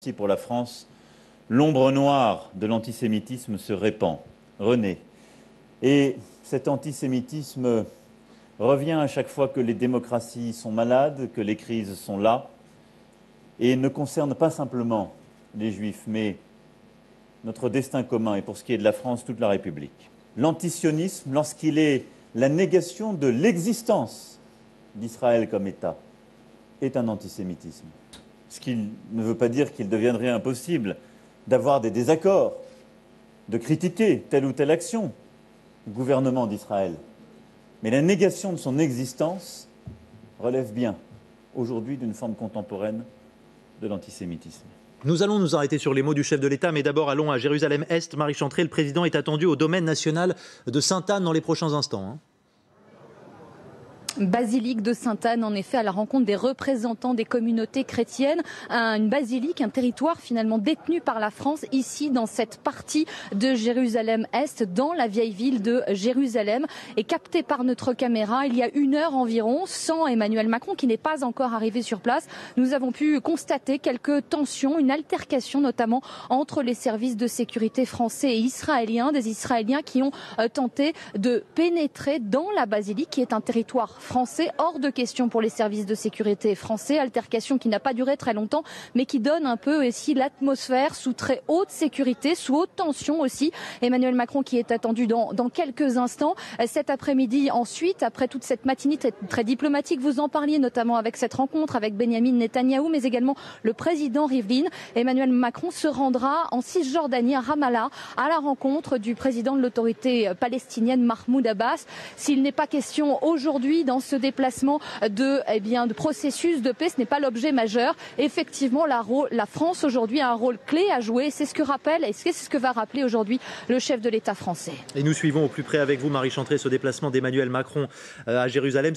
Si pour la France, l'ombre noire de l'antisémitisme se répand, renaît. Et cet antisémitisme revient à chaque fois que les démocraties sont malades, que les crises sont là, et ne concerne pas simplement les Juifs, mais notre destin commun, et pour ce qui est de la France, toute la République. L'antisionisme, lorsqu'il est la négation de l'existence d'Israël comme État, est un antisémitisme. Ce qui ne veut pas dire qu'il deviendrait impossible d'avoir des désaccords, de critiquer telle ou telle action du gouvernement d'Israël. Mais la négation de son existence relève bien, aujourd'hui, d'une forme contemporaine de l'antisémitisme. Nous allons nous arrêter sur les mots du chef de l'État, mais d'abord allons à Jérusalem-Est. Marie Chantrey, le président est attendu au domaine national de Sainte-Anne dans les prochains instants. Basilique de Sainte-Anne, en effet, à la rencontre des représentants des communautés chrétiennes. Une basilique, un territoire finalement détenu par la France, ici dans cette partie de Jérusalem-Est, dans la vieille ville de Jérusalem. Et capté par notre caméra, il y a 1 heure environ, sans Emmanuel Macron, qui n'est pas encore arrivé sur place, nous avons pu constater quelques tensions, une altercation notamment entre les services de sécurité français et israéliens, des Israéliens qui ont tenté de pénétrer dans la basilique, qui est un territoire français, hors de question pour les services de sécurité français. Altercation qui n'a pas duré très longtemps, mais qui donne un peu ici l'atmosphère sous très haute sécurité, sous haute tension aussi. Emmanuel Macron qui est attendu dans quelques instants. Cet après-midi, ensuite, après toute cette matinée très diplomatique, vous en parliez notamment avec cette rencontre avec Benyamin Netanyahou, mais également le président Rivlin. Emmanuel Macron se rendra en Cisjordanie, à Ramallah, à la rencontre du président de l'autorité palestinienne Mahmoud Abbas. S'il n'est pas question aujourd'hui dans ce déplacement de processus de paix, ce n'est pas l'objet majeur. Effectivement, la France aujourd'hui a un rôle clé à jouer. C'est ce que va rappeler aujourd'hui le chef de l'État français. Et nous suivons au plus près avec vous, Marie Chantrey, ce déplacement d'Emmanuel Macron à Jérusalem.